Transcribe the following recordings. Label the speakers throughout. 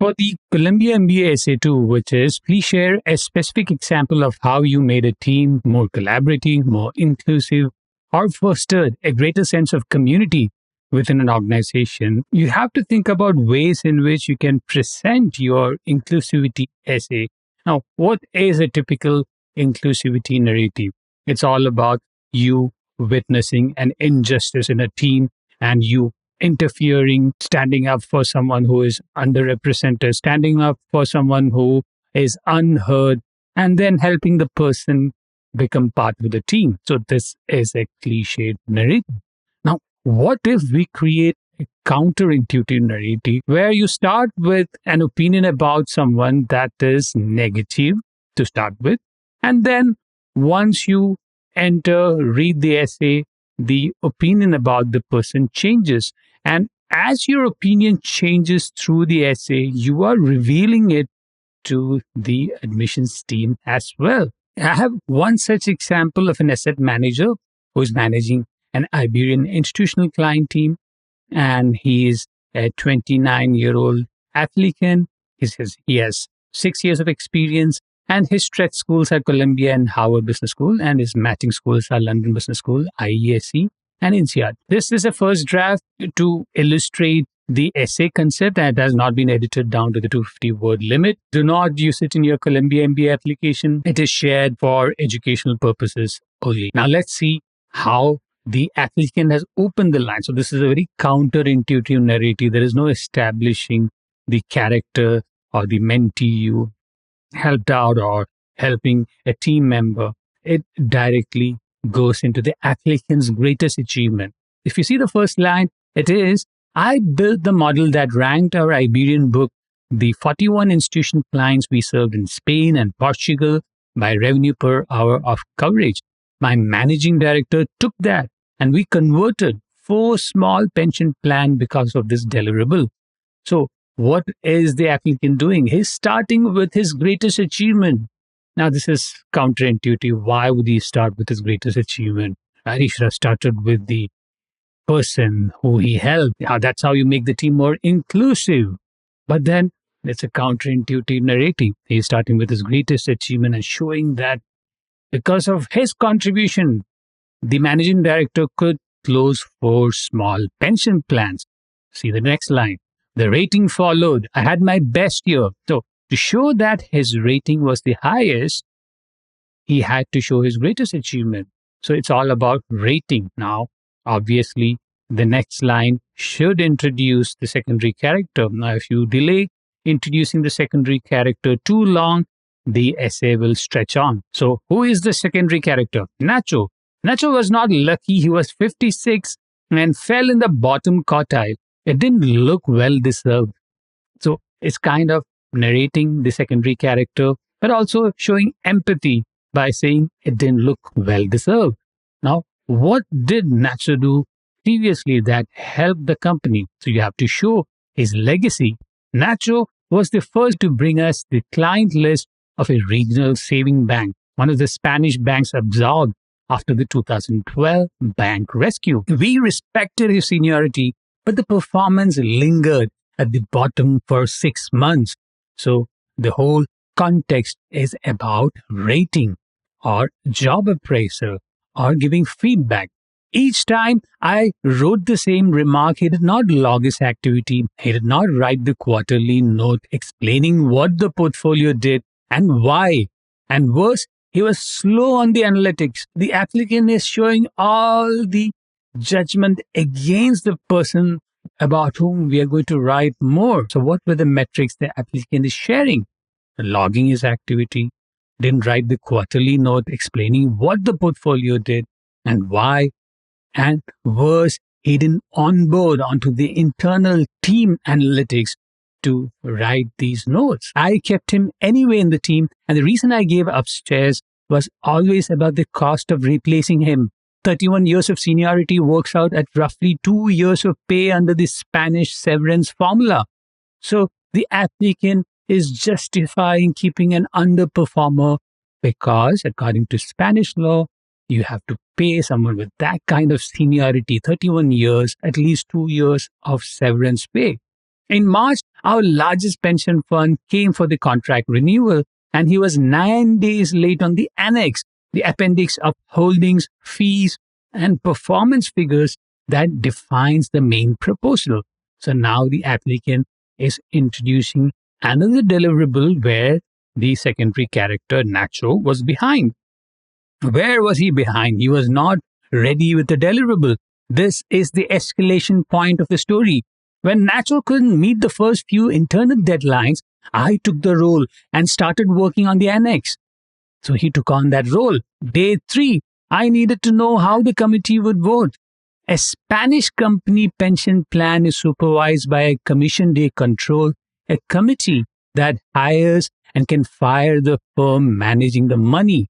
Speaker 1: For the Columbia MBA Essay 2, which is, please share a specific example of how you made a team more collaborative, more inclusive, or fostered a greater sense of community within an organization. You have to think about ways in which you can present your inclusivity essay. Now, what is a typical inclusivity narrative? It's all about you witnessing an injustice in a team and you interfering, standing up for someone who is underrepresented, standing up for someone who is unheard, and then helping the person become part of the team. So this is a cliched narrative. Now, what if we create a counterintuitive narrative where you start with an opinion about someone that is negative to start with, and then once you read the essay, the opinion about the person changes. And as your opinion changes through the essay, you are revealing it to the admissions team as well. I have one such example of an asset manager who is managing an Iberian institutional client team, and he is a 29-year-old applicant. He has 6 years of experience, and his stretch schools are Columbia and Harvard Business School, and his matching schools are London Business School, IESE and INSEAD. This is a first draft to illustrate the essay concept, and it has not been edited down to the 250-word limit. Do not use it in your Columbia MBA application. It is shared for educational purposes only. Now let's see how the applicant has opened the line. So this is a very counterintuitive narrative. There is no establishing the character or the mentee you helped out or helping a team member. It directly goes into the applicant's greatest achievement. If you see the first line, it is, I built the model that ranked our Iberian book the 41 institution clients we served in Spain and Portugal by revenue per hour of coverage. My managing director took that and we converted 4 small pension plans because of this deliverable. So what is the applicant doing? He's starting with his greatest achievement. Now, this is counterintuitive. Why would he start with his greatest achievement? He should have started with the person who he helped. That's how you make the team more inclusive. But then it's a counterintuitive narrative. He's starting with his greatest achievement and showing that because of his contribution, the managing director could close 4 small pension plans. See the next line. The rating followed. I had my best year. So to show that his rating was the highest, he had to show his greatest achievement. So it's all about rating. Now, obviously, the next line should introduce the secondary character. Now, if you delay introducing the secondary character too long, the essay will stretch on. So who is the secondary character? Nacho. Nacho was not lucky. He was 56 and fell in the bottom quartile. It didn't look well deserved. So it's kind of narrating the secondary character, but also showing empathy by saying it didn't look well deserved. Now, what did Nacho do previously that helped the company? So you have to show his legacy. Nacho was the first to bring us the client list of a regional saving bank, one of the Spanish banks absorbed after the 2012 bank rescue. We respected his seniority, but the performance lingered at the bottom for 6 months. So the whole context is about rating or job appraisal or giving feedback. Each time I wrote the same remark, he did not log his activity. He did not write the quarterly note explaining what the portfolio did and why. And worse, he was slow on the analytics. The applicant is showing all the judgment against the person about whom we are going to write more. So what were the metrics the applicant is sharing? Logging his activity, didn't write the quarterly note explaining what the portfolio did and why. And worse, he didn't onboard onto the internal team analytics to write these notes. I kept him anyway in the team, and the reason I gave upstairs was always about the cost of replacing him. 31 years of seniority works out at roughly 2 years of pay under the Spanish severance formula. So the applicant is justifying keeping an underperformer because, according to Spanish law, you have to pay someone with that kind of seniority, 31 years, at least 2 years of severance pay. In March, Our largest pension fund came for the contract renewal, and he was 9 days late on the annex, the appendix of holdings, fees, and performance figures that defines the main proposal. So now the applicant is introducing another deliverable where the secondary character, Nacho, was behind. Where was he behind? He was not ready with the deliverable. This is the escalation point of the story. When Nacho couldn't meet the first few internal deadlines, I took the role and started working on the annex. So he took on that role. Day 3, I needed to know how the committee would vote. A Spanish company pension plan is supervised by a commission day control, a committee that hires and can fire the firm managing the money.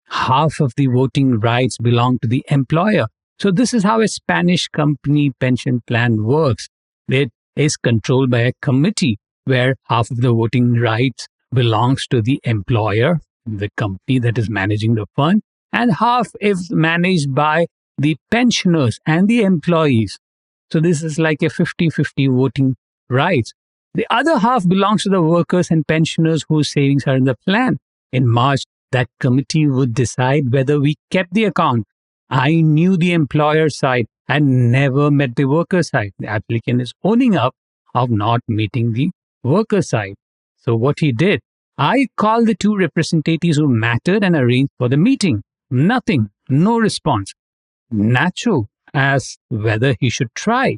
Speaker 1: Half of the voting rights belong to the employer. So this is how a Spanish company pension plan works. It is controlled by a committee where half of the voting rights belongs to the employer, the company that is managing the fund, and half is managed by the pensioners and the employees. So this is like a 50-50 voting rights. The other half belongs to the workers and pensioners whose savings are in the plan. In March, that committee would decide whether we kept the account. I knew the employer side and never met the worker side. The applicant is owning up of not meeting the worker side. So what he did, I called the 2 representatives who mattered and arranged for the meeting. Nothing, no response. Nacho asked whether he should try.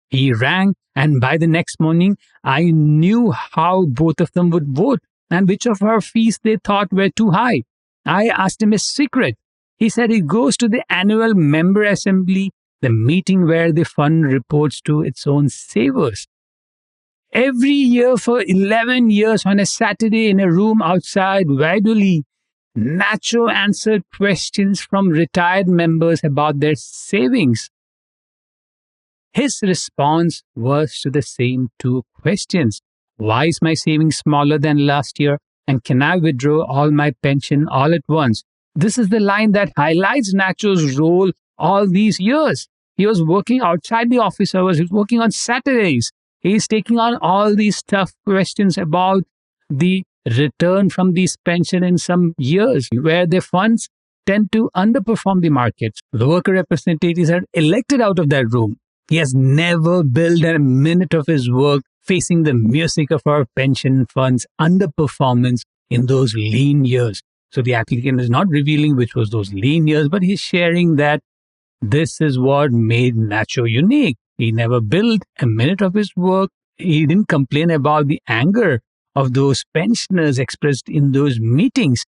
Speaker 1: He rang, and by the next morning, I knew how both of them would vote and which of our fees they thought were too high. I asked him a secret. He said it goes to the annual member assembly, the meeting where the fund reports to its own savers. Every year for 11 years on a Saturday in a room outside Valladolid, Nacho answered questions from retired members about their savings. His response was to the same 2 questions. Why is my savings smaller than last year? And can I withdraw all my pension all at once? This is the line that highlights Nacho's role all these years. He was working outside the office hours. He was working on Saturdays. He's taking on all these tough questions about the return from these pension in some years where the funds tend to underperform the markets. The worker representatives are elected out of that room. He has never billed a minute of his work facing the music of our pension funds underperformance in those lean years. So the applicant is not revealing which was those lean years, but he's sharing that this is what made Nacho unique. He never billed a minute of his work. He didn't complain about the anger of those pensioners expressed in those meetings.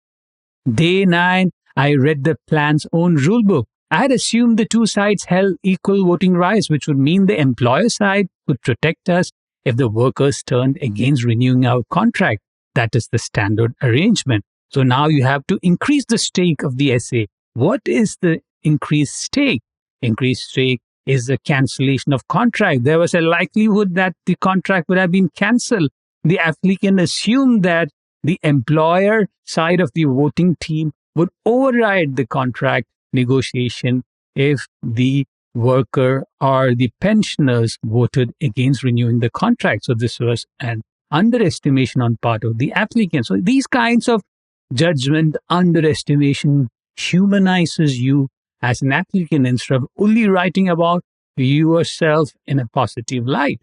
Speaker 1: Day 9, I read the plan's own rulebook. I had assumed the 2 sides held equal voting rights, which would mean the employer side would protect us if the workers turned against renewing our contract. That is the standard arrangement. So now you have to increase the stake of the SA. What is the increased stake? Increased stake is the cancellation of contract. There was a likelihood that the contract would have been cancelled. The applicant assumed that the employer side of the voting team would override the contract negotiation if the worker or the pensioners voted against renewing the contract. So this was an underestimation on part of the applicant. So these kinds of judgment, underestimation humanizes you as an applicant instead of only writing about yourself in a positive light.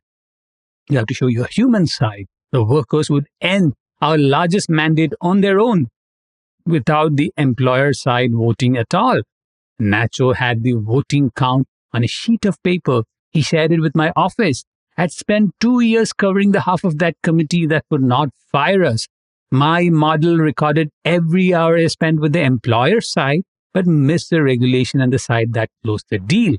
Speaker 1: You have to show your human side. The workers would end our largest mandate on their own without the employer side voting at all. Nacho had the voting count on a sheet of paper. He shared it with my office. I had spent 2 years covering the half of that committee that would not fire us. My model recorded every hour I spent with the employer side, but missed the regulation and the side that closed the deal.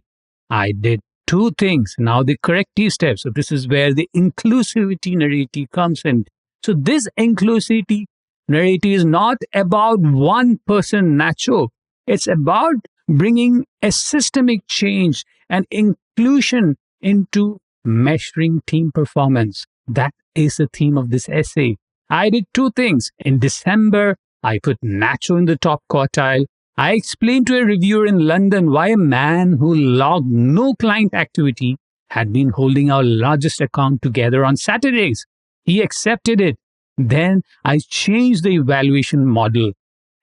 Speaker 1: I did 2 things. Now the corrective steps. So this is where the inclusivity narrative comes in. So this inclusivity narrative is not about one person, Nacho. It's about bringing a systemic change and inclusion into measuring team performance. That is the theme of this essay. I did 2 things. In December, I put Nacho in the top quartile. I explained to a reviewer in London why a man who logged no client activity had been holding our largest account together on Saturdays. He accepted it. Then I changed the evaluation model.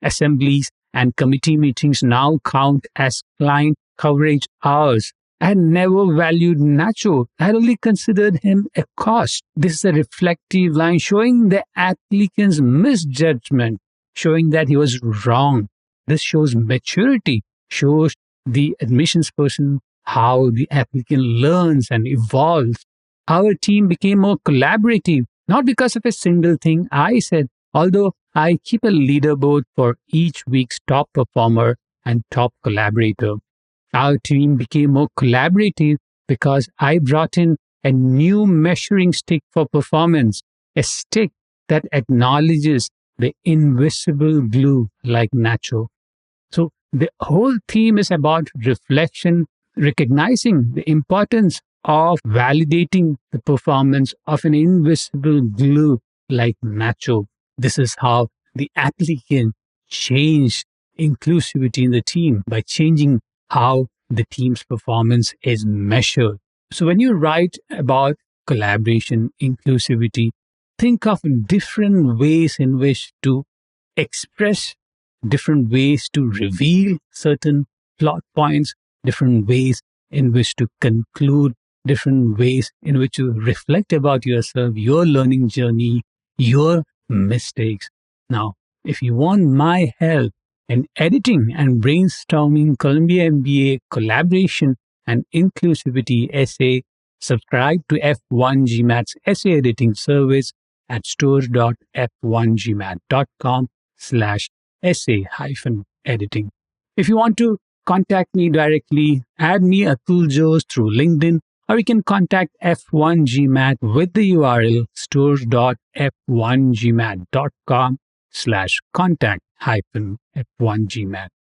Speaker 1: Assemblies and committee meetings now count as client coverage hours. I had never valued Nacho. I had only considered him a cost. This is a reflective line showing the applicant's misjudgment, showing that he was wrong. This shows maturity, shows the admissions person how the applicant learns and evolves. Our team became more collaborative, not because of a single thing I said, although I keep a leaderboard for each week's top performer and top collaborator. Our team became more collaborative because I brought in a new measuring stick for performance, a stick that acknowledges the invisible glue like Nacho. So the whole theme is about reflection, recognizing the importance of validating the performance of an invisible glue like Nacho. This is how the applicant changed inclusivity in the team by changing how the team's performance is measured. So when you write about collaboration, inclusivity, think of different ways in which to express, different ways to reveal certain plot points, different ways in which to conclude, different ways in which you reflect about yourself, your learning journey, your mistakes. Now, if you want my help in editing and brainstorming Columbia MBA collaboration and inclusivity essay, subscribe to F1GMAT's essay editing service at stores.f1gmat.com/essay-editing. If you want to contact me directly, add me Atul Jose through LinkedIn, or you can contact F1GMAT with the URL stores.f1gmat.com/contact-f1gmat.